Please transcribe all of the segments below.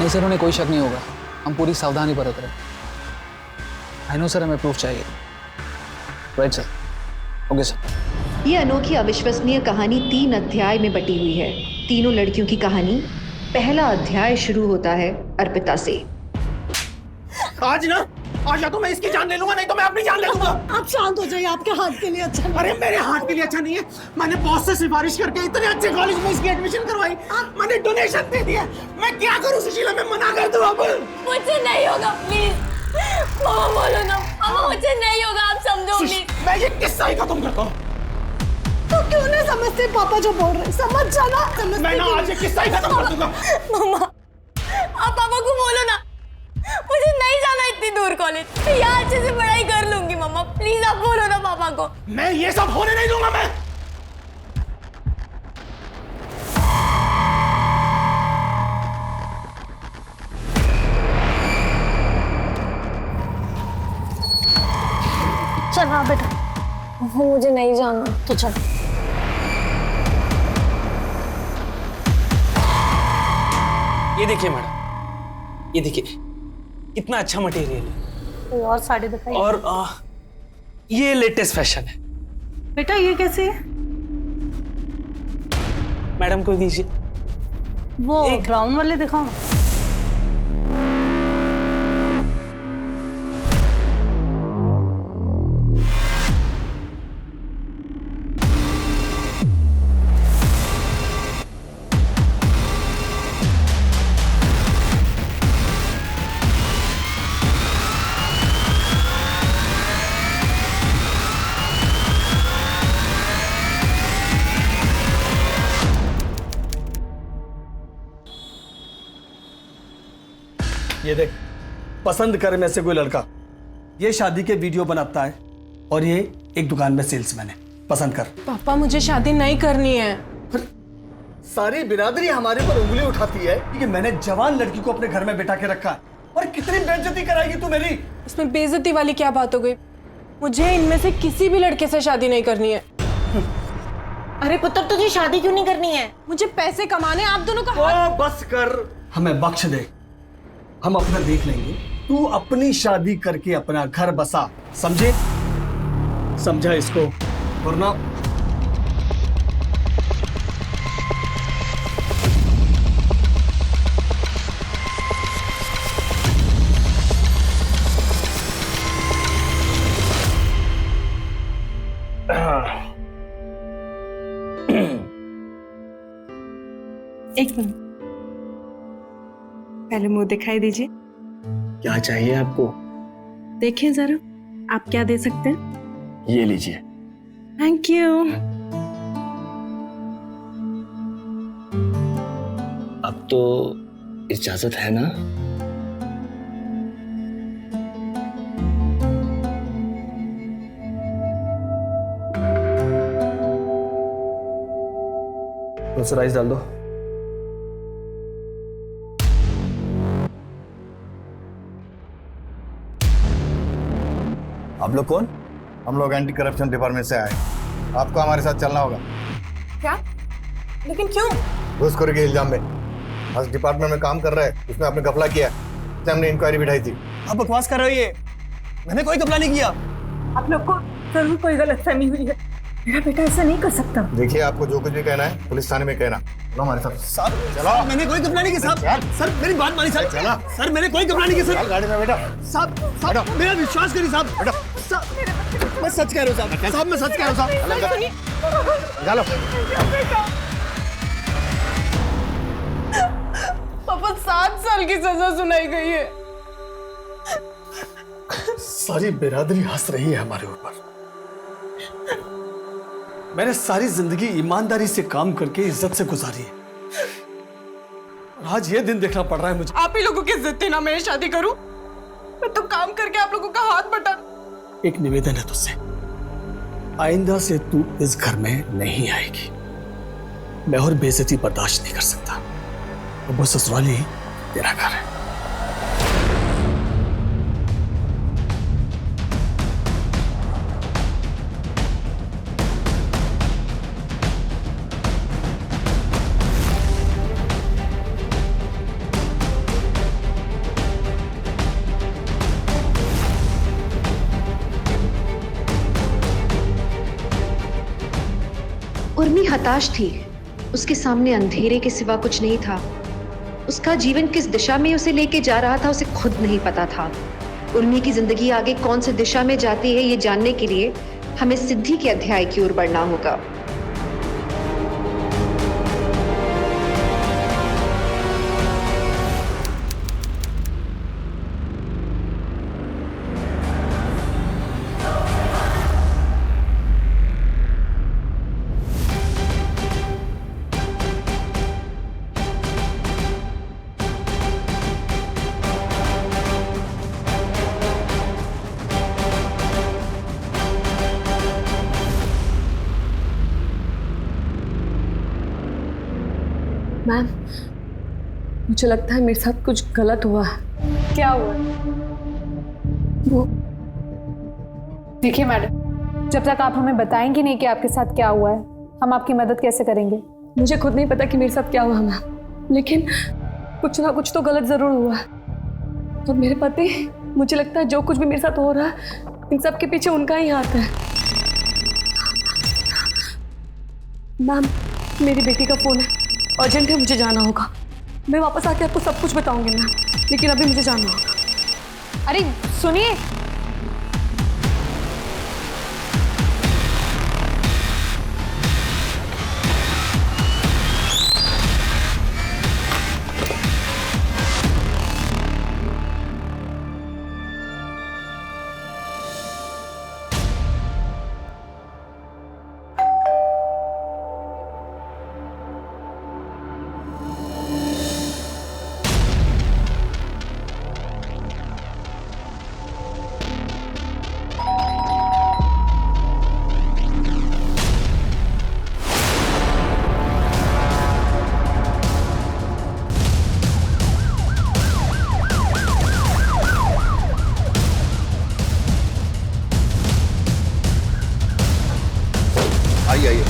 नहीं सर, उन्हें कोई शक नहीं होगा। हम पूरी सावधानी बरत रहे। आई नो सर, हमें प्रूफ चाहिए। Right sir. Okay sir. ये अनोखी अविश्वसनीय कहानी 3 अध्याय में बटी हुई है। तीनों लड़कियों की कहानी। पहला अध्याय शुरू होता है अर्पिता से। आज या तो मैं इसकी जान ले लूंगा, नहीं तो मैं अपनी जान ले लूंगा। आप शांत हो जाइए, आपके हाथ के लिए अच्छा नहीं। अरे मेरे हाथ के लिए अच्छा नहीं है। मैंने बॉस से सिफारिश करके इतने अच्छे कॉलेज में इसकी एडमिशन करवाई। मैंने डोनेशन दे दिया। मैं क्या करूं सुशीला, मैं मना कर दूं अब? मुझे नहीं होगा प्लीज। मामा बोलो ना, मामा मुझे नहीं होगा, आप समझो प्लीज। मैं ये किस्सा ही खत्म करता हूँ। तो क्यों नहीं समझते पापा जो बोल रहे? समझ जाना। मैं ना आज ये किस्सा ही खत्म कर दूंगा। मामा आप पापा को बोलो ना, मुझे नहीं जाना इतनी दूर कॉलेज। मैं यहाँ अच्छे से पढ़ाई कर लूंगी। मामा प्लीज आप बोलो ना पापा को। मैं ये सब होने नहीं दूंगा। मैं चल हाँ बेटा, मुझे नहीं जाना। तो चल। ये देखिए मैडम, ये देखिए कितना अच्छा मटेरियल है। कोई और साड़ी दिखाई। और ये लेटेस्ट फैशन है। बेटा ये कैसे है? मैडम को दीजिए। वो ब्राउन वाले दिखाओ। ये देख, पसंद कर में से कोई लड़का ये शादी के वीडियो बनाता है और ये एक दुकान में सेल्समैन है। पसंद कर। पापा मुझे शादी नहीं करनी है। सारी बिरादरी हमारे पर उंगली उठाती है कि मैंने जवान लड़की को अपने घर में बिठा के रखा है, और कितनी बेइज्जती कराएगी तू मेरी। इसमें बेइज्जती वाली क्या बात हो गई? मुझे इनमें से किसी भी लड़के से शादी नहीं करनी है। अरे पुत्र तुझे शादी क्यों नहीं करनी है? मुझे पैसे कमाने, आप दोनों का ओ बस कर, हमें बख्श दे, हम अपना देख लेंगे। तू अपनी शादी करके अपना घर बसा, समझे? समझा इसको? वरना एक मिनट, पहले मुंह दिखाई दीजिए। क्या चाहिए आपको? देखिए जरा, आप क्या दे सकते हैं? ये लीजिए। Thank you. अब तो इजाजत है ना? बस राइस डाल दो। आप लोग कौन? हम लोग एंटी करप्शन डिपार्टमेंट से आए। आपको हमारे साथ चलना होगा। क्या? लेकिन क्यों? घूसखोरी के इल्जाम में। आज डिपार्टमेंट में काम कर रहा है, उसने आपने घपला किया, इसलिए हमने इंक्वायरी बिठाई थी। आप बकवास कर रहे हो, ये मैंने कोई घपला नहीं किया। आप लोग को जरूर कोई गलतफहमी हुई है। मेरा बेटा ऐसा नहीं कर सकता। देखिए, आपको जो कुछ भी कहना है पुलिस थाने में कहना। चलो हमारे साथ। साहब चलो। मैंने कोई घपला नहीं किया साहब। सर मेरी बात मानिए साहब। चला। सर मैंने कोई घपला नहीं किया सर। गाड़ी में बेटा। साहब मेरा विश्वास करिए साहब। साहब मैं सच कह रहा हूँ साहब। साहब मैं सच कह रहा हूँ साहब। चलो। पापा 7 साल की सजा सुनाई गई है। सारी बिरादरी हंस रही है हमारे ऊपर। मैंने सारी जिंदगी ईमानदारी से काम करके इज्जत से गुजारी है, और आज ये दिन देखना पड़ रहा है मुझे। आप ही लोगों की जिद थी ना मैं शादी करूं। मैं तो काम करके आप लोगों का हाथ बटा। एक निवेदन है तुझसे, आइंदा से तू इस घर में नहीं आएगी। मैं और बेइज्जती बर्दाश्त नहीं कर सकता। अब वो ससुराल ही तेरा घर है। हताश थी। उसके सामने अंधेरे के सिवा कुछ नहीं था। उसका जीवन किस दिशा में उसे लेके जा रहा था उसे खुद नहीं पता था। उर्मी की जिंदगी आगे कौन सी दिशा में जाती है ये जानने के लिए हमें सिद्धि के अध्याय की ओर बढ़ना होगा। मैम, मुझे लगता है मेरे साथ कुछ गलत हुआ है। क्या हुआ? वो देखिए मैडम, जब तक आप हमें बताएंगी नहीं कि आपके साथ क्या हुआ है, हम आपकी मदद कैसे करेंगे? मुझे खुद नहीं पता कि मेरे साथ क्या हुआ मैम, लेकिन कुछ ना कुछ तो गलत जरूर हुआ है। और मेरे पति, मुझे लगता है जो कुछ भी मेरे साथ हो रहा है इन सब के पीछे उनका ही हाथ है। मैम, मेरी बेटी का फोन है, अर्जेंट है, मुझे जाना होगा। मैं वापस आके आपको सब कुछ बताऊंगी मैम, लेकिन अभी मुझे जाना होगा। अरे सुनिए, आइए आइए।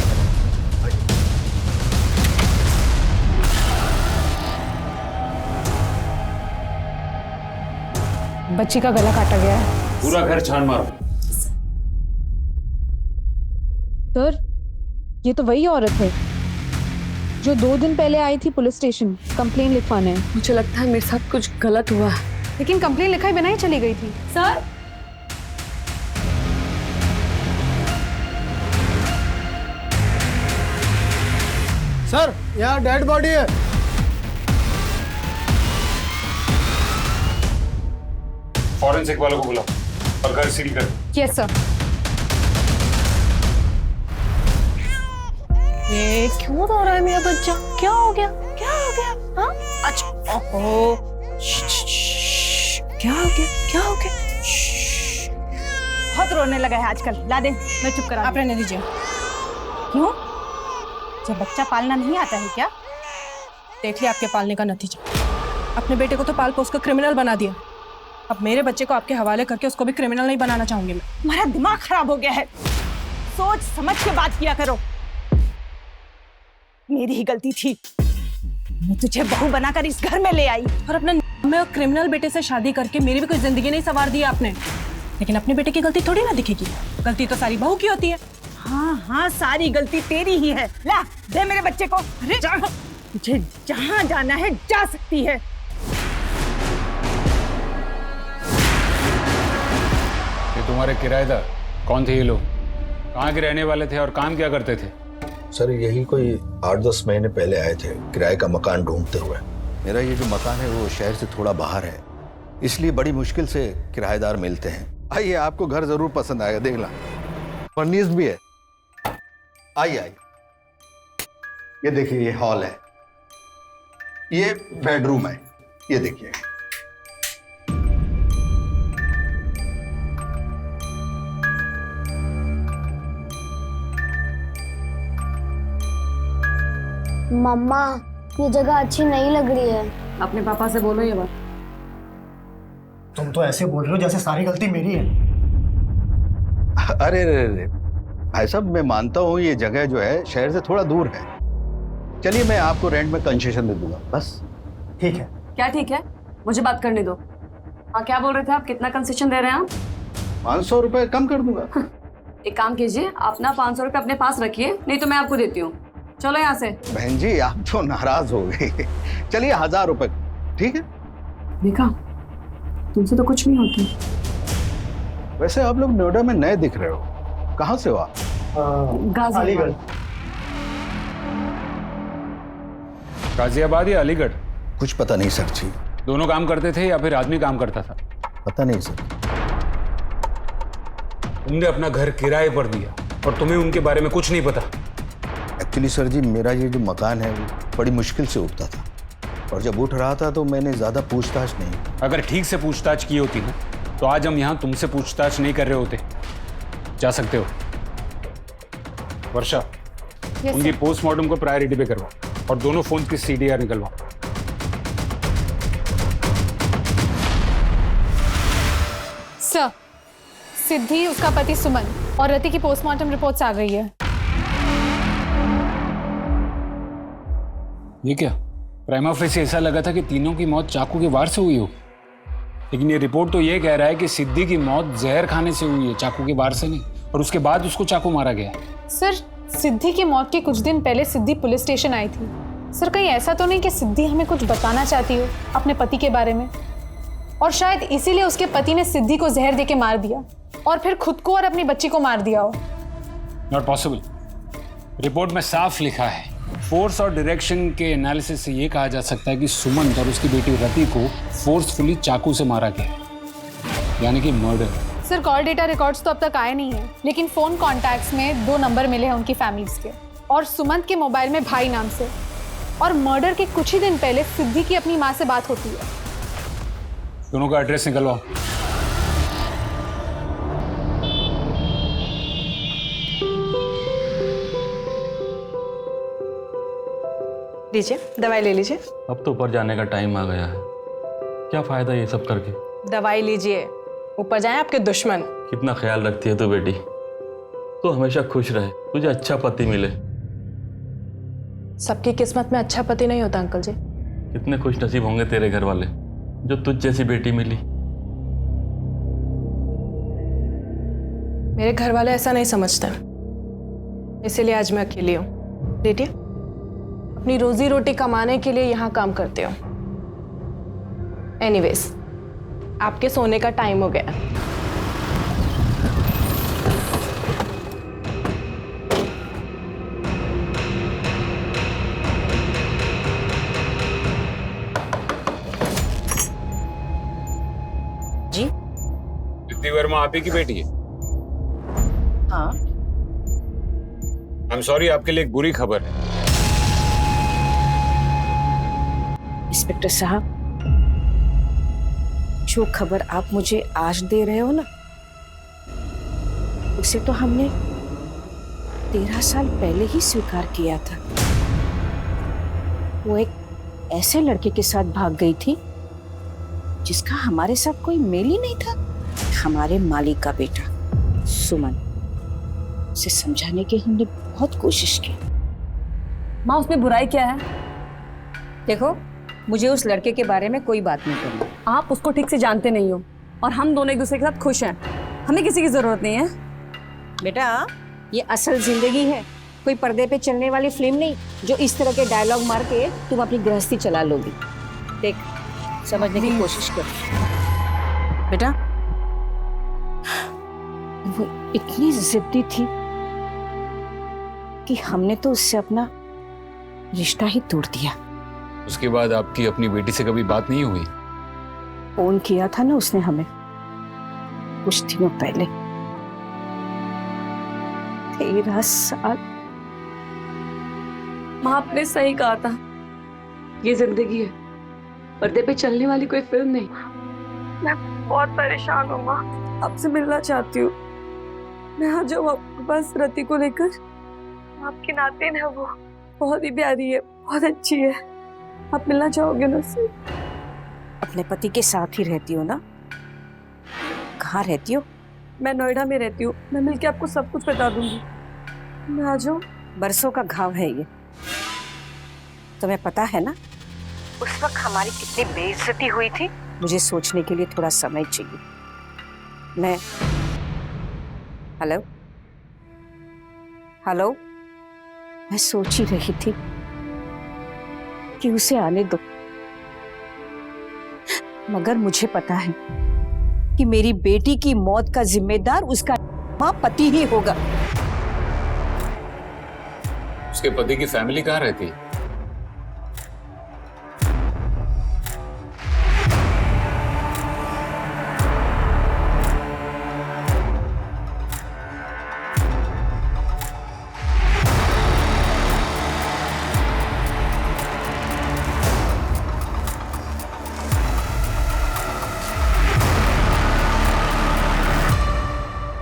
बच्ची का गला काटा गया है। पूरा घर छान मारो। सर, ये तो वही औरत है जो 2 दिन पहले आई थी पुलिस स्टेशन कंप्लेन लिखवाने। मुझे लगता है मेरे साथ कुछ गलत हुआ है। लेकिन कंप्लेन लिखाई बिना ही चली गई थी। सर, सर, यहाँ डेड बॉडी है। फॉरेंसिक वालों को बुलाओ और घर सील कर। Yes sir. ये क्यों रो रहा है मेरा बच्चा? क्या हो गया? क्या हो गया? हाँ? अच्छा, ओहो, क्या हो गया? क्या हो गया? बहुत रोने लगा है आजकल। ला दे, मैं चुप करा। आप रहने दीजिए। क्यों? जब बच्चा पालना नहीं आता है क्या? देख लिया आपके पालने का नतीजा। अपने बेटे को तो पाल पोस कर क्रिमिनल बना दिया, अब मेरे बच्चे को आपके हवाले करके उसको भी क्रिमिनल नहीं बनाना चाहूंगी मैं। तुम्हारा दिमाग खराब हो गया है। सोच समझ के बात किया करो। मेरी ही गलती थी, मैं तुझे बहू बनाकर इस घर में ले आई। और अपने में क्रिमिनल बेटे से शादी करके मेरी भी कोई जिंदगी नहीं संवार दी आपने। लेकिन अपने बेटे की गलती थोड़ी ना दिखेगी, गलती तो सारी बहू की होती है। हाँ हाँ, सारी गलती तेरी ही है। ला दे मेरे बच्चे को। अरे तुझे जहाँ जाना है जा सकती है। ये तुम्हारे किराएदार कौन थे? ये लोग कहाँ के रहने वाले थे और काम क्या करते थे? सर, यही कोई 8-10 महीने पहले आए थे किराए का मकान ढूंढते हुए। मेरा ये जो मकान है वो शहर से थोड़ा बाहर है, इसलिए बड़ी मुश्किल से किराएदार मिलते हैं। आइए, आपको घर जरूर पसंद आएगा, देख ला फर्निश्ड भी है। आइए आइए, ये देखिए, ये हॉल है, ये बेडरूम है, ये देखिए। मम्मा, ये जगह अच्छी नहीं लग रही है। अपने पापा से बोलो ये बात। तुम तो ऐसे बोल रहे हो जैसे सारी गलती मेरी है। अरे अरे भाई साहब, मैं मानता हूँ ये जगह जो है शहर से थोड़ा दूर है। चलिए, मैं आपको रेंट में कंसेशन दे दूंगा, बस। ठीक है। क्या ठीक है? मुझे बात करने दो। हाँ, क्या बोल रहे थे आप? कितना कंसेशन दे रहे हैं आप? 500 रुपए कम कर दूंगा। एक काम कीजिए, आप ना 500 रुपए अपने पास रखिए, नहीं तो मैं आपको देती हूँ। चलो यहाँ से। बहन जी आप तो नाराज हो गए। चलिए 1000 रुपए, ठीक है? देखा, तुमसे तो कुछ नहीं होती। वैसे आप लोग नोएडा में नए दिख रहे हो, कहाँ से हो आप? गाजियाबाद। गाजियाबाद या अलीगढ़? कुछ पता नहीं सर जी। दोनों काम करते थे या फिर आदमी काम करता था? पता नहीं सर। तुमने अपना घर किराए पर दिया और तुम्हें उनके बारे में कुछ नहीं पता? एक्चुअली सर जी मेरा ये जो मकान है वो बड़ी मुश्किल से उठता था, और जब उठ रहा था तो मैंने ज्यादा पूछताछ नहीं। अगर ठीक से पूछताछ की होती ना तो आज हम यहाँ तुमसे पूछताछ नहीं कर रहे होते। जा सकते हो। वर्षा, उनकी पोस्टमार्टम को प्रायोरिटी पे करवाओ और दोनों फोन की CDR निकलवाओ। सर, सिद्धि, उसका पति सुमन और रति की पोस्टमार्टम रिपोर्ट्स आ गई है। ये क्या? प्राइमा फेसी ऐसा लगा था कि तीनों की मौत चाकू के वार से हुई हो, लेकिन ये रिपोर्ट तो ये कह रहा है कि सिद्धि की मौत जहर खाने से हुई है, चाकू के वार से नहीं, और उसके बाद उसको चाकू मारा गया। सर, सिद्धि की मौत के कुछ दिन पहले सिद्धि पुलिस स्टेशन आई थी। सर, कहीं ऐसा तो नहीं कि सिद्धि हमें कुछ बताना चाहती हो अपने पति के बारे में, और शायद इसीलिए उसके पति ने सिद्धि को जहर देके मार दिया और फिर खुद को और अपनी बच्ची को मार दिया हो? Not possible. रिपोर्ट में साफ लिखा है, फोर्स और डायरेक्शन के एनालिसिस से ये कहा जा सकता है कि सुमन और उसकी बेटी रति को फोर्सफुली चाकू से मारा गया, यानी कि murder. Sir, call data records तो अब तक आए नहीं है, लेकिन फोन कॉन्टैक्ट्स में 2 नंबर मिले हैं उनकी फैमिलीज के, और सुमंत के मोबाइल में भाई नाम से, और मर्डर के कुछ ही दिन पहले सिद्धि की अपनी माँ से बात होती है। दोनों का एड्रेस निकलवाओ। लीजिए, दवाई ले लीजिए। अब तो ऊपर जाने का टाइम आ गया है, क्या फायदा ये सब करके? दवाई लीजिए, ऊपर जाए आपके दुश्मन। कितना ख्याल रखती है तू बेटी, तू हमेशा खुश रहे, तुझे अच्छा पति मिले। सबकी किस्मत में अच्छा पति नहीं होता अंकल जी। कितने खुश नसीब होंगे तेरे घर वाले जो तुझ जैसी बेटी मिली। मेरे घर वाले ऐसा नहीं समझते, इसीलिए आज मैं अकेली हूँ। बेटी, अपनी रोजी रोटी कमाने के लिए यहाँ काम करते हो। एनीवेज, आपके सोने का टाइम हो गया। जी, सिद्धि वर्मा आप ही की बेटी है? हाँ। आई एम सॉरी, आपके लिए एक बुरी खबर है। इंस्पेक्टर साहब, जो खबर आप मुझे आज दे रहे हो ना, उसे तो हमने 13 साल पहले ही स्वीकार किया था। वो एक ऐसे लड़के के साथ भाग गई थी जिसका हमारे साथ कोई मेल ही नहीं था। हमारे मालिक का बेटा सुमन, उसे समझाने की हमने बहुत कोशिश की। माँ, उसमें बुराई क्या है? देखो, मुझे उस लड़के के बारे में कोई बात नहीं करनी। आप उसको ठीक से जानते नहीं हो, और हम दोनों एक दूसरे के साथ खुश हैं। हमें किसी की जरूरत नहीं है। बेटा, ये असल जिंदगी है, कोई पर्दे पे चलने वाली फिल्म नहीं जो इस तरह के डायलॉग मार के तुम अपनी गृहस्थी चला लोगी। देख, समझने की कोशिश कर बेटा। वो इतनी जिद्दी थी कि हमने तो उससे अपना रिश्ता ही तोड़ दिया। उसके बाद आपकी अपनी बेटी से कभी बात नहीं हुई? फोन किया था ना उसने हमें कुछ दिनों पहले। 13 साल। माँ, आपने सही कहा था, ये जिंदगी है, पर्दे पे चलने वाली कोई फिल्म नहीं। मैं बहुत परेशान हूँ माँ, आपसे मिलना चाहती हूँ। मैं आ जाऊँ आपके पास रति को लेकर। आपकी नातिन है, वो बहुत ही प्यारी है, बहुत अच्छी है। आप मिलना चाहोगे ना उससे? अपने पति के साथ ही रहती हो ना? कहाँ रहती हो? मैं नोएडा में रहती हूँ। मैं मिलके आपको सब कुछ बता दूंगी। मैं आ जाऊँ? बरसों का घाव है ये, तुम्हें पता है ना उस वक्त हमारी कितनी बेइज्जती हुई थी। मुझे सोचने के लिए थोड़ा समय चाहिए। मैं हेलो हेलो मैं सोच ही रही थी कि उसे आने दो, मगर मुझे पता है कि मेरी बेटी की मौत का जिम्मेदार उसका मां पति ही होगा। उसके पति की फैमिली कहाँ रहती है?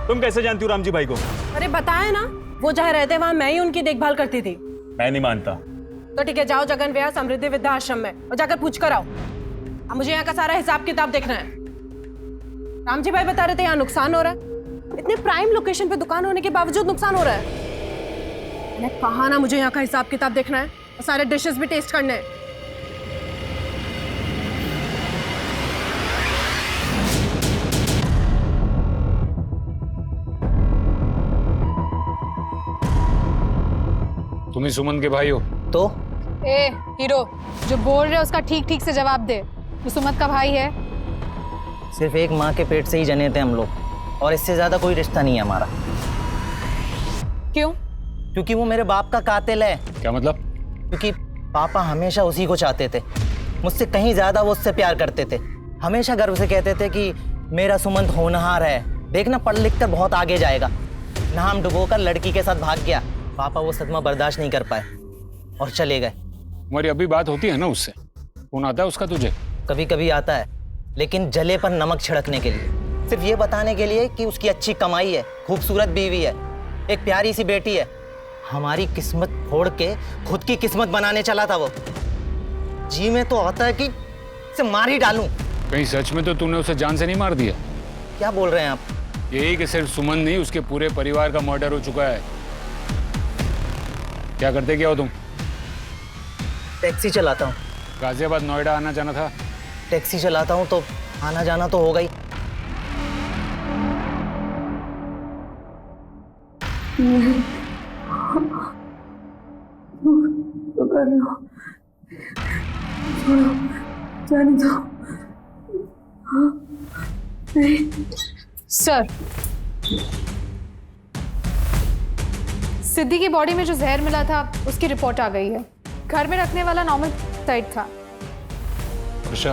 तुम कैसे जानती हो राम जी भाई को? अरे बताया ना, वो जहाँ रहते वहां मैं ही उनकी देखभाल करती थी। मैं नहीं मानता। तो ठीक है, जाओ जगन व्यास समृद्धि विद्या आश्रम में और जाकर पूछ कर आओ। अब मुझे यहाँ का सारा हिसाब किताब देखना है। राम जी भाई बता रहे थे यहाँ नुकसान हो रहा है, इतने प्राइम लोकेशन पे दुकान होने के बावजूद नुकसान हो रहा है। मैंने कहा ना, मुझे यहाँ का हिसाब किताब देखना है और सारे डिशेस भी टेस्ट करने हैं। तुम ही सुमन के भाई हो? तो ए हीरो, जो बोल रहे उसका ठीक ठीक से जवाब दे। तू सुमन का भाई है? सिर्फ एक माँ के पेट से ही जने थे हम लोग, और इससे ज्यादा कोई रिश्ता नहीं है हमारा। क्यों? क्योंकि वो मेरे बाप का कातिल है। क्या मतलब? क्योंकि पापा हमेशा उसी को चाहते थे, मुझसे कहीं ज्यादा वो उससे प्यार करते थे। हमेशा गर्व से कहते थे कि मेरा सुमंत होनहार है, देखना पढ़ लिख कर बहुत आगे जाएगा। नाम डुबोकर लड़की के साथ भाग गया। पापा वो सदमा बर्दाश्त नहीं कर पाए और चले गए। तुम्हारी अभी बात होती है ना उससे? फोन आता है उसका तुझे? कभी कभी आता है, लेकिन जले पर नमक छिड़कने के लिए, सिर्फ ये बताने के लिए कि उसकी अच्छी कमाई है, खूबसूरत बीवी है, एक प्यारी सी बेटी है। हमारी किस्मत फोड़ के खुद की किस्मत बनाने चला था वो। जी में तो आता है कि इसे मार ही डालूं। कहीं सच में तो तूने उसे जान से नहीं मार दिया? क्या बोल रहे हैं आप? यही कि सिर्फ सुमन नहीं, उसके पूरे परिवार का मर्डर हो चुका है। क्या करते क्या हो तुम? टैक्सी चलाता हूँ। गाजियाबाद नोएडा आना जाना था? टैक्सी चलाता हूँ तो आना जाना तो होगा ही। जाने दो। सर, सिद्धि की बॉडी में जो जहर मिला था उसकी रिपोर्ट आ गई है। घर में रखने वाला नॉर्मल साइड था। वर्षा,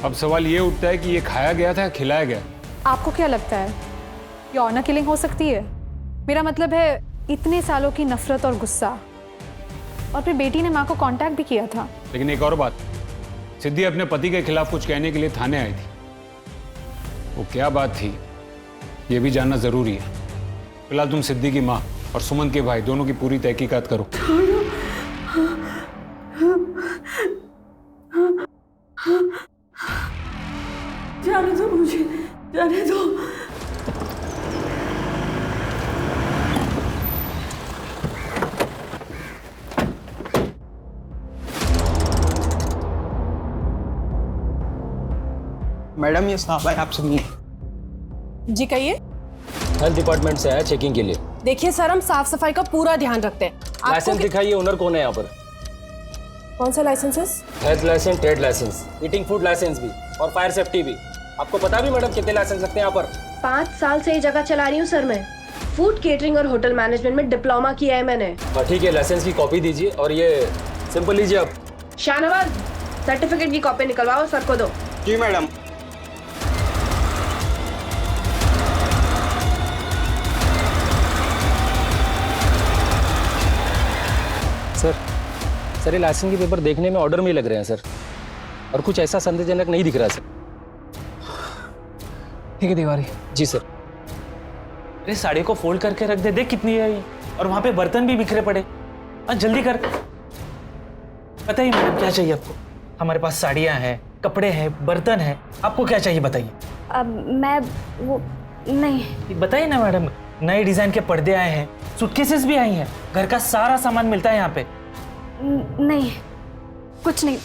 अब सवाल ये उठता है कि ये खाया गया था या खिलाया गया? आपको क्या लगता है ये ऑनर किलिंग हो सकती है? मेरा मतलब है इतने सालों की नफरत और गुस्सा, और फिर बेटी ने माँ को कांटेक्ट भी किया था। लेकिन एक और बात, सिद्धि अपने पति के खिलाफ कुछ कहने के लिए थाने आई थी। वो क्या बात थी ये भी जानना जरूरी है। फिलहाल तुम सिद्धि की माँ और सुमन के भाई दोनों की पूरी तहकीकात करो। जाने दो मुझे, जाने दो। मैडम ये साहब है आपसे मिले। जी कहिए। हेल्थ डिपार्टमेंट से आया चेकिंग के लिए। देखिए सर, हम साफ सफाई का पूरा ध्यान रखते हैं। लाइसेंस दिखाइए, ओनर कौन है यहाँ पर? कौन सा licences? Health licence, trade licence, eating food licence भी, और फायर सेफ्टी भी। आपको पता भी मैडम कितने लाइसेंस लगते हैं यहाँ पर? 5 साल से ये जगह चला रही हूँ सर मैं। फूड केटरिंग और होटल मैनेजमेंट में डिप्लोमा किया है मैंने। हाँ ठीक है, लाइसेंस की कॉपी दीजिए और ये सिंपल लीजिए आप। शाहनवाज, सर्टिफिकेट की कॉपी निकलवाओ, सर को दो। जी मैडम। सर ये लाइसेंस के पेपर देखने में ऑर्डर में ही लग रहे हैं सर, और कुछ ऐसा संदेहजनक नहीं दिख रहा सर। ठीक है तिवारी जी सर। अरे साड़ी को फोल्ड करके रख दे, देख कितनी है ये, और वहां पे बर्तन भी बिखरे पड़े। जल्दी कर। बताइए मैडम क्या चाहिए आपको? हमारे पास साड़ियाँ हैं, कपड़े हैं, बर्तन है, आपको क्या चाहिए बताइए। मैं वो नहीं। बताइए ना मैडम, नए डिजाइन के पर्दे आए हैं, सूटकेसेस भी आई हैं, घर का सारा सामान मिलता है यहाँ पे। नहीं, कुछ नहीं।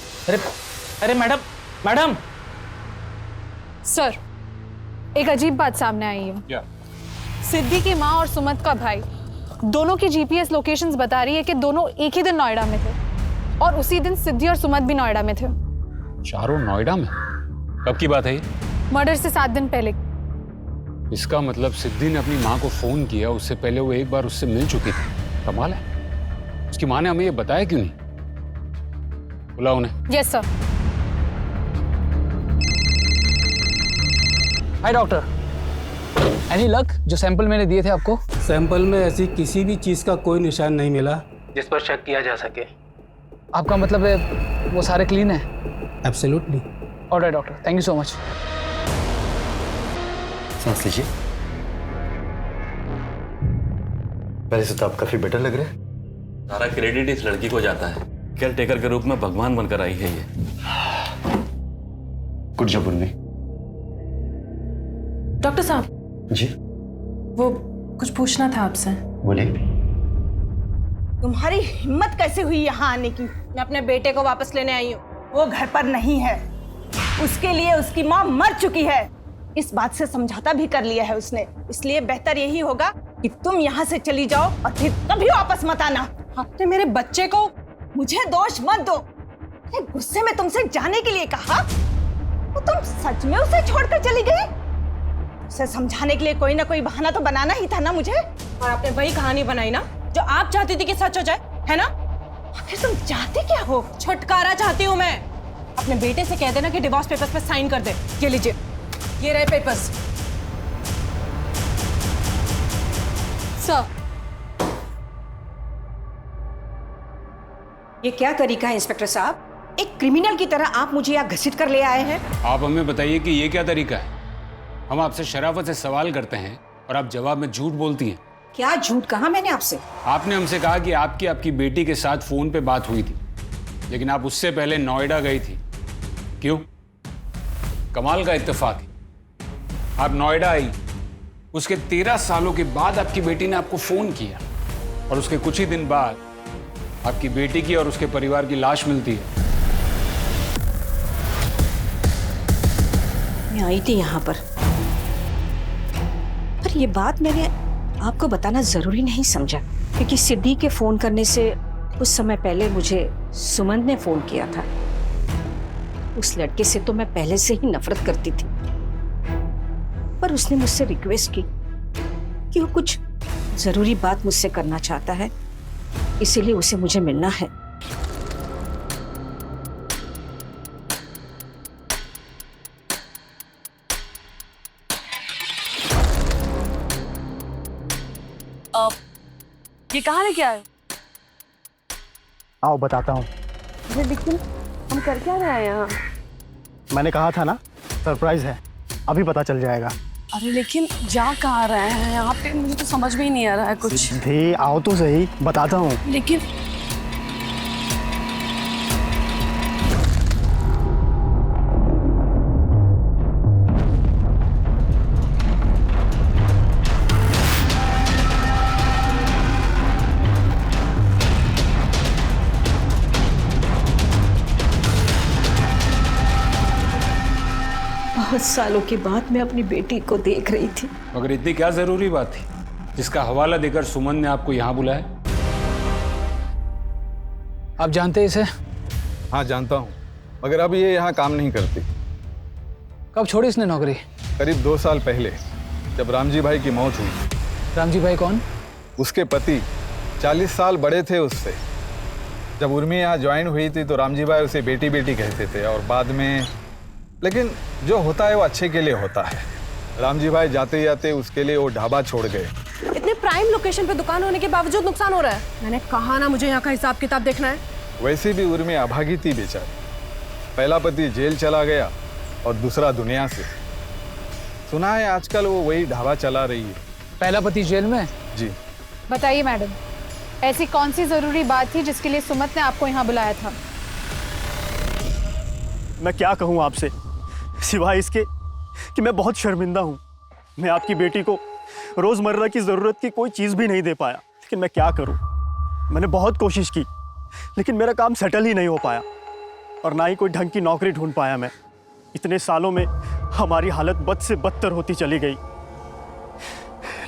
अरे मैडम, मैडम। सर, एक अजीब बात सामने आई है। क्या? सिद्धि की माँ और सुमंत का भाई दोनों की जीपीएस लोकेशंस बता रही है कि दोनों एक ही दिन नोएडा में थे और उसी दिन सिद्धि और सुमंत भी नोएडा में थे। चारों नोएडा में? कब की बात है ये? मर्डर से 7 दिन पहले। इसका मतलब सिद्धि ने अपनी माँ को फोन किया, उससे पहले वो एक बार उससे मिल चुकी थी। कमाल है, उसकी माँ ने हमें ये बताया क्यों नहीं? बुलाओ उन्हें। Yes sir. हाय डॉक्टर, एनी लक? जो सैंपल मैंने दिए थे आपको? सैंपल में ऐसी किसी भी चीज का कोई निशान नहीं मिला जिस पर शक किया जा सके। आपका मतलब है वो सारे क्लीन है? Absolutely. Alright doctor, thank you so much. सांस लीजिए। पहले से तो आप काफी बेटर लग रहे हैं। सारा क्रेडिट इस लड़की को जाता है। केयर टेकर के रूप में भगवान बनकर आई है ये। Good job Urmi. डॉक्टर साहब जी? वो कुछ पूछना था आपसे। बोलिए। तुम्हारी हिम्मत कैसे हुई यहाँ आने की? मैं अपने बेटे को वापस लेने आई हूँ। वो घर पर नहीं है। उसके लिए उसकी माँ मर चुकी है। इस बात से समझौता भी कर लिया है उसने। इसलिए बेहतर यही होगा कि तुम यहाँ से चली जाओ और फिर कभी वापस मत आना। आपने मेरे बच्चे को। मुझे दोष मत दो। गुस्से में तुमसे जाने के लिए कहा तो तुम सच में उसे छोड़कर चली गई? उसे समझाने के लिए कोई ना कोई बहाना तो बनाना ही था ना मुझे। और आपने वही कहानी बनाई ना जो आप चाहती थी कि सच हो जाए, है ना? आखिर तुम चाहते क्या हो? छुटकारा चाहती हूँ मैं। अपने बेटे से कह देना कि डिवोर्स पेपर्स पे साइन कर दे। ये लीजिए, ये रहे पेपर्स। सर, ये क्या तरीका है इंस्पेक्टर साहब? एक क्रिमिनल की तरह आप मुझे यहाँ घसीट कर ले आए हैं। आप हमें बताइए कि ये क्या तरीका है? हम आपसे शराफत से सवाल करते हैं और आप जवाब में झूठ बोलती हैं। क्या झूठ कहा मैंने आपसे? आपने हमसे कहा कि आपकी बेटी के साथ फोन पे बात हुई थी, लेकिन आप उससे पहले नोएडा गई थी। क्यों? कमाल का इत्तेफाक है। आप नोएडा आई, उसके 13 सालों के बाद आपकी बेटी ने आपको फोन किया और उसके कुछ ही दिन बाद आपकी बेटी की और उसके परिवार की लाश मिलती है। मैं आई थी यहाँ पर ये बात मैंने आपको बताना जरूरी नहीं समझा, क्योंकि सिद्धि के फोन करने से कुछ समय पहले मुझे सुमंत ने फोन किया था। उस लड़के से तो मैं पहले से ही नफरत करती थी, पर उसने मुझसे रिक्वेस्ट की कि वो कुछ जरूरी बात मुझसे करना चाहता है, इसीलिए उसे मुझे मिलना है। ये कहाँ लेके आए? आओ बताता हूँ। लेकिन हम कर क्या रहे हैं यहाँ? मैंने कहा था ना, सरप्राइज है, अभी पता चल जाएगा। अरे लेकिन जा कहाँ रहे हैं यहाँ पे? मुझे तो समझ में ही नहीं आ रहा है कुछ। सिद्धि आओ तो सही, बताता हूँ। लेकिन बहुत सालों के बाद मैं अपनी बेटी को देख रही थी। मगर इतनी क्या जरूरी बात थी जिसका हवाला देकर सुमन ने आपको यहाँ बुलाया? आप जानते हैं इसे? हाँ जानता हूँ, मगर अब ये यहाँ काम नहीं करती। कब छोड़ी इसने नौकरी? करीब 2 साल पहले, जब रामजी भाई की मौत हुई। रामजी भाई कौन? उसके पति 40 साल बड़े थे उससे। जब उर्मी यहाँ ज्वाइन हुई थी तो रामजी भाई उसे बेटी बेटी कहते थे और बाद में, लेकिन जो होता है वो अच्छे के लिए होता है। रामजी भाई जाते जाते उसके लिए वो ढाबा छोड़ गए। इतने प्राइम लोकेशन पे दुकान होने के बावजूद नुकसान हो रहा है। मैंने कहा ना मुझे यहाँ का हिसाब किताब देखना है। वैसे भी उर्मी अभागी थी बेचारी। पहला पति जेल चला गया और दूसरा दुनिया से। सुना है आजकल वो वही ढाबा चला रही है। पहला पति जेल में? जी। बताइए मैडम, ऐसी कौन सी जरूरी बात थी जिसके लिए सुमंत ने आपको यहाँ बुलाया था? मैं क्या कहूँ आपसे, सिवाय इसके कि मैं बहुत शर्मिंदा हूँ। मैं आपकी बेटी को रोज़मर्रा की ज़रूरत की कोई चीज़ भी नहीं दे पाया, लेकिन मैं क्या करूँ। मैंने बहुत कोशिश की, लेकिन मेरा काम सेटल ही नहीं हो पाया और ना ही कोई ढंग की नौकरी ढूंढ पाया मैं। इतने सालों में हमारी हालत बद से बदतर होती चली गई।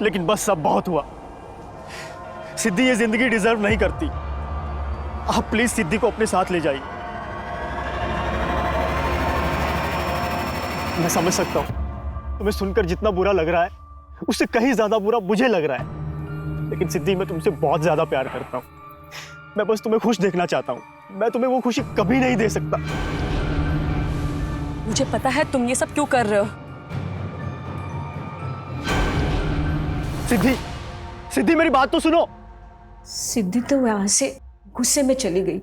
लेकिन बस अब बहुत हुआ। सिद्धि ये जिंदगी डिजर्व नहीं करती। आप प्लीज सिद्धि को अपने साथ ले जाइए। मैं समझ सकता हूं तुम्हें सुनकर जितना बुरा लग रहा है उससे कहीं ज्यादा बुरा मुझे लग रहा है, लेकिन सिद्धि मैं तुमसे बहुत ज्यादा प्यार करता हूं। मैं बस तुम्हें खुश देखना चाहता हूं। मैं तुम्हें वो खुशी कभी नहीं दे सकता। मुझे पता है तुम ये सब क्यों कर रहे हो। सिद्धि, सिद्धि मेरी बात तो सुनो। सिद्धि तो वहां से गुस्से में चली गई।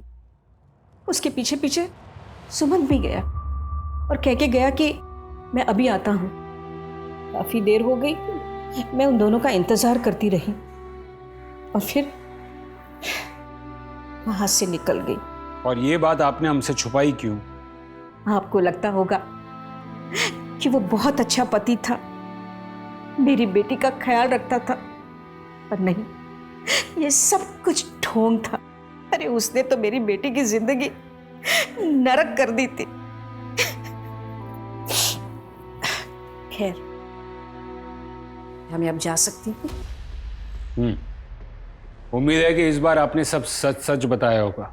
उसके पीछे पीछे सुमन भी गया और कह के गया कि मैं अभी आता हूं। काफी देर हो गई, मैं उन दोनों का इंतजार करती रही और फिर वहां से निकल गई। और ये बात आपने हमसे छुपाई क्यों? आपको लगता होगा कि वो बहुत अच्छा पति था, मेरी बेटी का ख्याल रखता था, पर नहीं, ये सब कुछ ढोंग था। अरे उसने तो मेरी बेटी की जिंदगी नरक कर दी थी। खैर, मैं अब जा सकती हूँ। उम्मीद है कि इस बार आपने सब सच सच बताया होगा।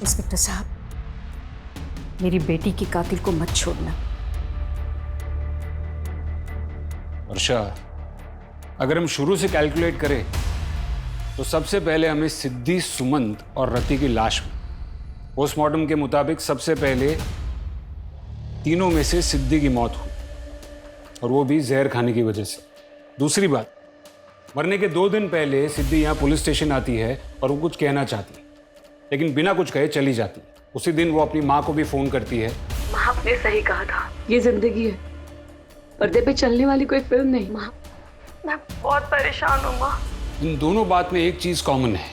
इंस्पेक्टर साहब, मेरी बेटी की कातिल को मत छोड़ना। वर्षा, अगर हम शुरू से कैलकुलेट करें तो सबसे पहले हमें सिद्धि, सुमंत और रति की लाश में पोस्टमार्टम के मुताबिक सबसे पहले तीनों में से सिद्धि की मौत हुई, और वो भी जहर खाने की वजह से। दूसरी बात, मरने के 2 दिन पहले सिद्धि यहाँ पुलिस स्टेशन आती है और वो कुछ कहना चाहती है, लेकिन बिना कुछ कहे चली जाती है। उसी दिन वो अपनी माँ को भी फोन करती है। माँ, आपने सही कहा था, ये जिंदगी है, पर्दे पे चलने वाली कोई फिल्म नहीं। माँ, मैं बहुत परेशान हूँ माँ। इन दोनों बात में एक चीज कॉमन है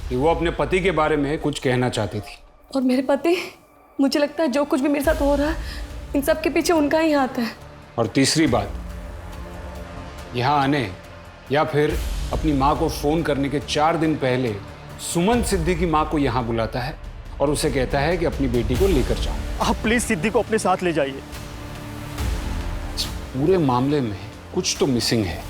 कि वो अपने पति के बारे में कुछ कहना चाहती थी। और मेरे पति, मुझे लगता है जो कुछ भी मेरे साथ हो रहा है इन सब के पीछे उनका ही हाथ है। और तीसरी बात, यहाँ आने या फिर अपनी माँ को फोन करने के 4 दिन पहले सुमन सिद्धि की माँ को यहाँ बुलाता है और उसे कहता है कि अपनी बेटी को लेकर जाओ। आप प्लीज सिद्धि को अपने साथ ले जाइए। इस पूरे मामले में कुछ तो मिसिंग है।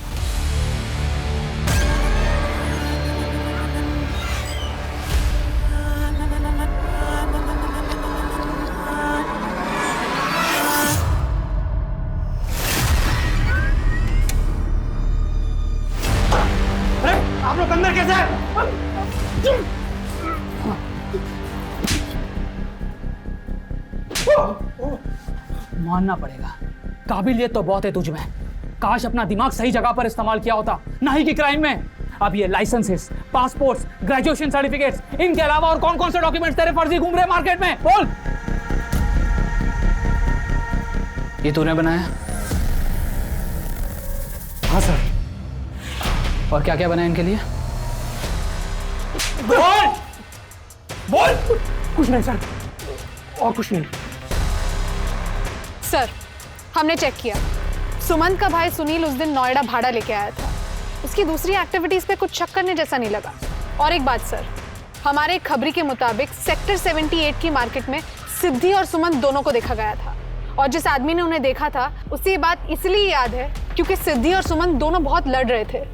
आप लोग अंदर कैसे हैं? मानना पड़ेगा, काबिलियत तो बहुत है तुझ में। काश अपना दिमाग सही जगह पर इस्तेमाल किया होता, ना ही कि क्राइम में। अब ये लाइसेंसेस, पासपोर्ट्स, ग्रेजुएशन सर्टिफिकेट्स, इनके अलावा और कौन कौन से डॉक्यूमेंट्स तेरे फर्जी घूम रहे मार्केट में? बोल। ये तूने बनाया? हाँ सर। और क्या क्या बनाया इनके लिए? बोल बोल। कुछ नहीं सर, और कुछ नहीं। सर, हमने चेक किया, सुमंत का भाई सुनील उस दिन नोएडा भाड़ा लेके आया था। उसकी दूसरी एक्टिविटीज पे कुछ शक करने जैसा नहीं लगा। और एक बात सर, हमारे खबरी के मुताबिक सेक्टर 78 की मार्केट में सिद्धि और सुमंत दोनों को देखा गया था, और जिस आदमी ने उन्हें देखा था उसे ये बात इसलिए याद है क्योंकि सिद्धि और सुमंत दोनों बहुत लड़ रहे थे,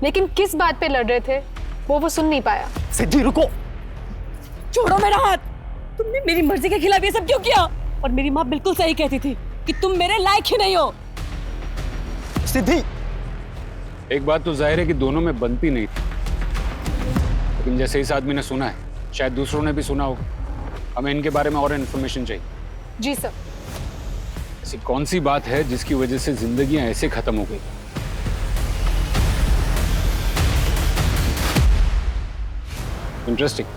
लेकिन किस बात पे लड़ रहे थे वो सुन नहीं पाया। सिद्धि रुको, छोड़ो मेरा हाथ। तुमने मेरी मर्जी के खिलाफ ये सब क्यों किया? और मेरी माँ बिल्कुल सही कहती थी कि तुम मेरे लायक ही नहीं हो। सिद्धि, एक बात तो जाहिर है कि दोनों में बनती नहीं थी, लेकिन जैसे इस आदमी ने सुना है, शायद दूसरों ने भी सुना होगा। हमें इनके बारे में और इन्फॉर्मेशन चाहिए। जी सर। ऐसी कौन सी बात है जिसकी वजह से जिंदगियां ऐसे खत्म हो गई? इंटरेस्टिंग।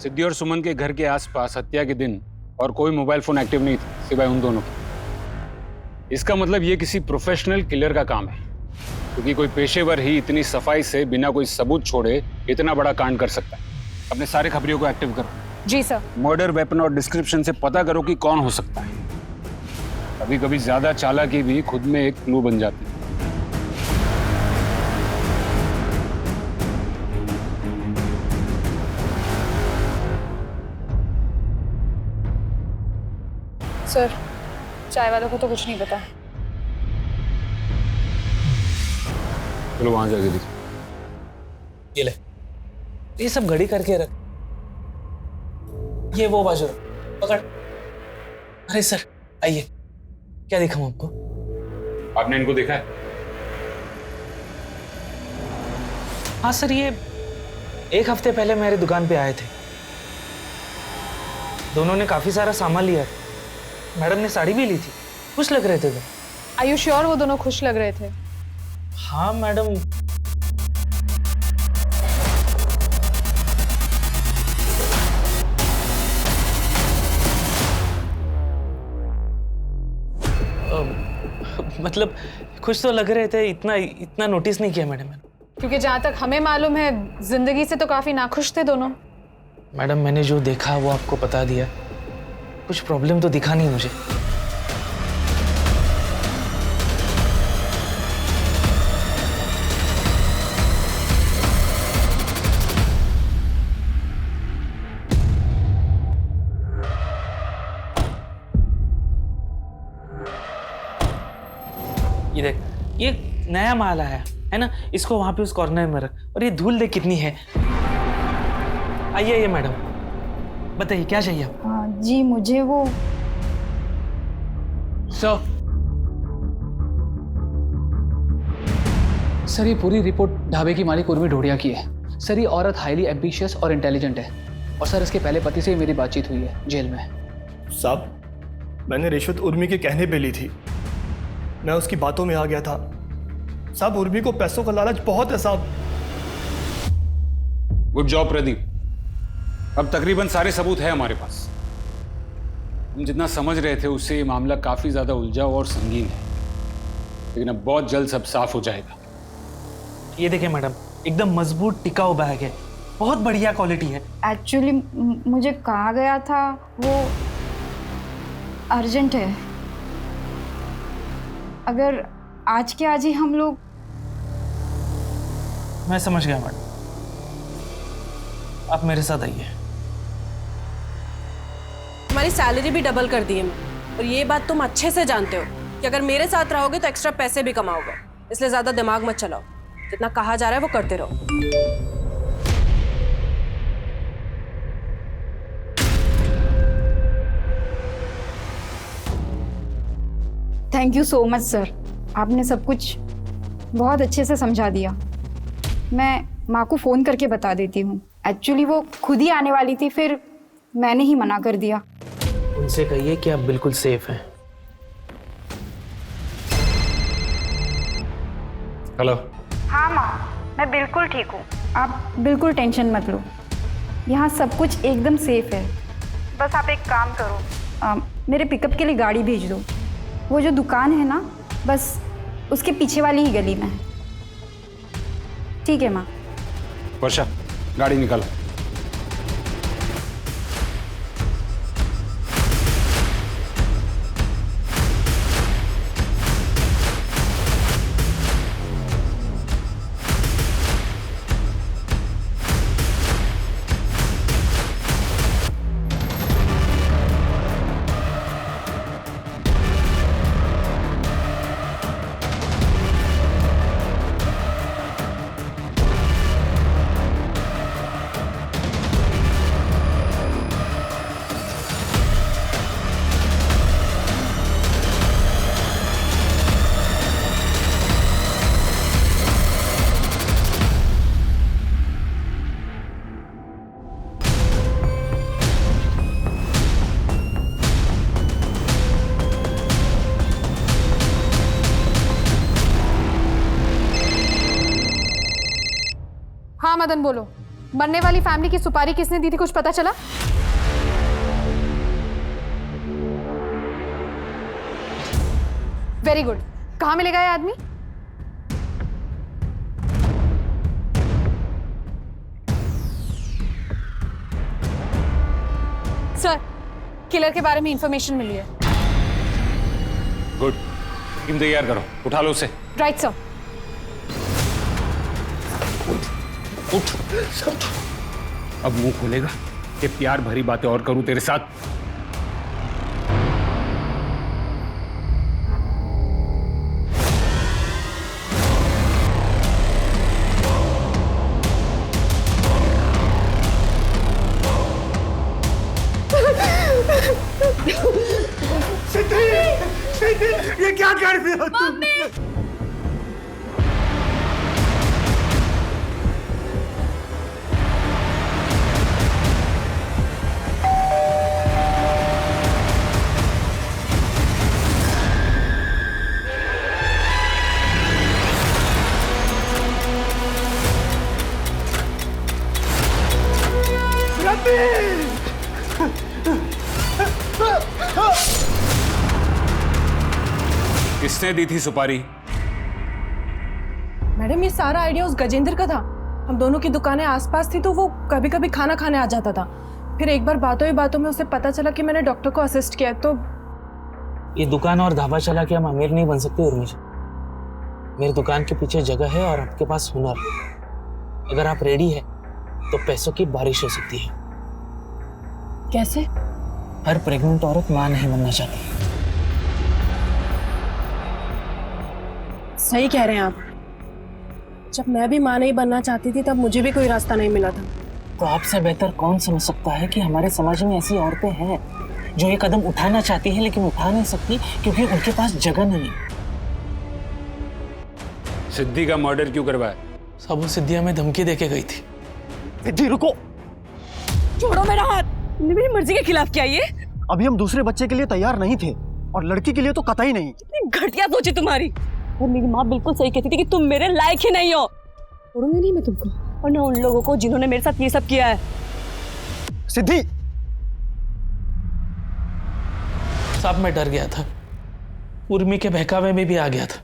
सिद्धि और सुमन के घर के आसपास हत्या के दिन और कोई मोबाइल फोन एक्टिव नहीं था सिवाय उन दोनों के। इसका मतलब ये किसी प्रोफेशनल किलर का काम है, क्योंकि कोई पेशेवर ही इतनी सफाई से बिना कोई सबूत छोड़े इतना बड़ा कांड कर सकता है। अपने सारे खबरियों को एक्टिव करो। जी सर। मर्डर वेपन और डिस्क्रिप्शन से पता करो कि कौन हो सकता है। कभी कभी ज्यादा चालाकी भी खुद में एक क्लू बन जाती है। सर, चाय वालों को तो कुछ नहीं पता। चलो वहां जाके देखो। ये ले, ये सब घड़ी करके रख। ये वो बाजू पकड़। अरे सर आइए, क्या दिखाऊं आपको? आपने इनको देखा है? हाँ सर, ये 1 हफ्ते पहले मेरे दुकान पे आए थे। दोनों ने काफी सारा सामान लिया था। मैडम ने साड़ी भी ली थी, खुश लग रहे थे दोनों। आर यू श्योर वो दोनों खुश लग रहे थे? हाँ मैडम। मतलब खुश तो लग रहे थे, इतना नोटिस नहीं किया मैडम। क्योंकि जहाँ तक हमें मालूम है जिंदगी से तो काफी नाखुश थे दोनों। मैडम मैंने जो देखा वो आपको बता दिया, कुछ प्रॉब्लम तो दिखा नहीं मुझे। ये देख, ये नया माल आया है ना, इसको वहां पे उस कॉर्नर में रख। और ये धूल देख कितनी है। आइए मैडम, बताइए क्या चाहिए आपको? जी मुझे वो सर ये पूरी रिपोर्ट ढाबे की मालिक उर्मी ढोडिया की है। सर ये औरत हाईली एम्बिशियस और इंटेलिजेंट है, और सर इसके पहले पति से ही मेरी बातचीत हुई है जेल में। साहब मैंने रिश्वत उर्मी के कहने पे ली थी, मैं उसकी बातों में आ गया था। साहब उर्मी को पैसों का लालच बहुत है साहब। गुड जॉब प्रदीप, अब तकरीबन सारे सबूत है हमारे पास। हम जितना समझ रहे थे उससे ये मामला काफी ज्यादा उलझा और संगीन है, लेकिन अब बहुत जल्द सब साफ हो जाएगा। ये देखिए मैडम, एकदम मजबूत टिकाऊ बैग है, बहुत बढ़िया क्वालिटी है। एक्चुअली मुझे कहा गया था वो अर्जेंट है। अगर आज के आज ही हम लोग। मैं समझ गया मैडम, आप मेरे साथ आइए। तुम्हारी सैलरी भी डबल कर दी है मैं, और ये बात तुम अच्छे से जानते हो कि अगर मेरे साथ रहोगे तो एक्स्ट्रा पैसे भी कमाओगे। इसलिए ज्यादा दिमाग मत चलाओ, जितना कहा जा रहा है वो करते रहो। Thank you so much sir, आपने सब कुछ बहुत अच्छे से समझा दिया। मैं माँ को फ़ोन करके बता देती हूँ। एक्चुअली वो खुद ही आने वाली थी, फिर मैंने ही मना कर दिया। उनसे कहिए कि आप बिल्कुल सेफ हैं। हेलो। हाँ माँ, मैं बिल्कुल ठीक हूँ, आप बिल्कुल टेंशन मत लो। यहाँ सब कुछ एकदम सेफ है। बस आप एक काम करो, मेरे पिकअप के लिए गाड़ी भेज दो। वो जो दुकान है ना, बस उसके पीछे वाली ही गली में है। ठीक है माँ। वर्षा गाड़ी निकालो। हाँ मदन बोलो, मरने वाली फैमिली की सुपारी किसने दी थी, कुछ पता चला? वेरी गुड, कहाँ मिलेगा ये आदमी? सर, किलर के बारे में इंफॉर्मेशन मिली है। गुड, टीम तैयार करो, उठा लो उसे। Right sir. उठ। अब मुंह खोलेगा कि प्यार भरी बातें और करूं तेरे साथ। ये क्या कर रही हो तुम? किसने दी थी सुपारी? मैडम ये सारा आइडिया उस गजेंद्र का था। हम दोनों की दुकानें आसपास थी तो वो कभी कभी खाना खाने आ जाता था। फिर एक बार बातों ही बातों में उसे पता चला कि मैंने डॉक्टर को असिस्ट किया तो ये दुकान और ढाबा चला के हम अमीर नहीं बन सकते उर्मी जी। मेरी दुकान के पीछे जगह है और आपके पास हुनर। अगर आप रेडी है तो पैसों की बारिश हो सकती है। कैसे? हर प्रेग्नेंट औरत मां नहीं बनना चाहती। सही कह रहे हैं आप। जब मैं भी मां नहीं बनना चाहती थी तब मुझे भी कोई रास्ता नहीं मिला था। तो आपसे बेहतर कौन समझ सकता है कि हमारे समाज में ऐसी औरतें हैं जो ये कदम उठाना चाहती है लेकिन उठा नहीं सकती क्योंकि उनके पास जगह नहीं है। सिद्धि का मर्डर क्यों करवाया? सब सिद्धि हमें धमकी देके गई थी। सिद्धि रुको, छोड़ो मेरा हाथ। तुमने मेरी मर्जी के खिलाफ किया ये? अभी हम दूसरे बच्चे के लिए तैयार नहीं थे और लड़की के लिए तो कतई नहीं। कितनी घटिया सोची तुम्हारी। और मेरी माँ बिल्कुल सही कहती थी कि तुम मेरे लायक ही नहीं हो। छोड़ूंगी नहीं मैं तुमको और न उन लोगों को जिन्होंने मेरे साथ ये सब किया है। सिद्धि, साहब मैं डर गया था। उर्मी के बहकावे में भी आ गया था।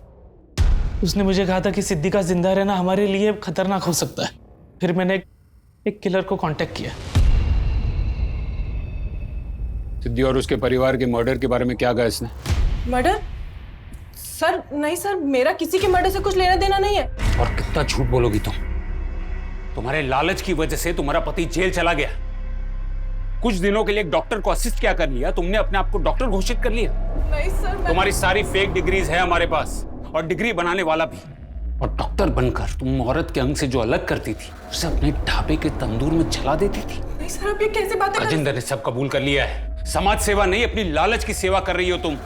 उसने मुझे कहा था कि सिद्धि का जिंदा रहना हमारे लिए खतरनाक हो सकता है। फिर मैंने एक किलर को कांटेक्ट किया। सिद्धि और उसके परिवार के मर्डर के बारे में क्या कहा इसने? मर्डर? सर नहीं सर, मेरा किसी के मर्डर से कुछ लेना देना नहीं है। और कितना झूठ बोलोगी तुम? तुम्हारे लालच की वजह से तुम्हारा पति जेल चला गया। कुछ दिनों के लिए एक डॉक्टर को असिस्ट क्या कर लिया? तुमने अपने आप को डॉक्टर घोषित कर लिया। नहीं सर, तुम्हारी सारी फेक डिग्रीज है हमारे पास और डिग्री बनाने वाला भी। और डॉक्टर बनकर तुम औरत के अंग से जो अलग करती थी उसे अपने ढाबे के तंदूर में जला देती थी। नहीं सर, आप ये कैसे बातें? गजेंद्र ने सब कबूल कर लिया है। समाज सेवा नहीं, अपनी लालच की सेवा कर रही हो तुम।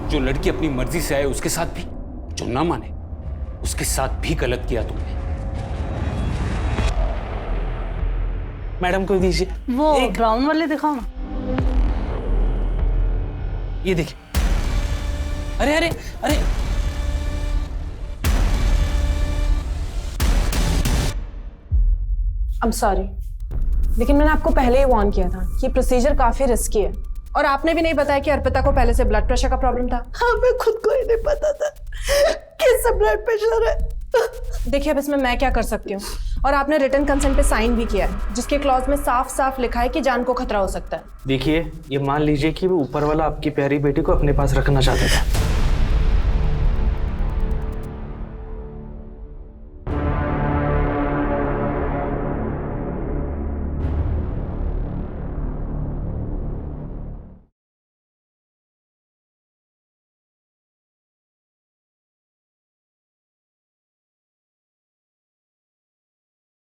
जो लड़की अपनी मर्जी से आए उसके साथ भी, जो ना माने उसके साथ भी गलत किया तुमने। मैडम को दीजिए वो ब्राउन वाले दिखाओ ना। ये देखिए। अरे अरे अरे I'm sorry, लेकिन मैंने आपको पहले ही वार्न किया था कि प्रोसीजर काफी रिस्की है। और आपने भी नहीं बताया कि अर्पिता को पहले से ब्लड प्रेशर का प्रॉब्लम था। हाँ, मैं खुद को ही नहीं पता था कि इससे ब्लड प्रेशर है। देखिए अब इसमें मैं क्या कर सकती हूँ। और आपने रिटन कंसेंट पे साइन भी किया है जिसके क्लॉज में साफ साफ लिखा है कि जान को खतरा हो सकता है। देखिए, ये मान लीजिए कि वो ऊपर वाला आपकी प्यारी बेटी को अपने पास रखना चाहता था।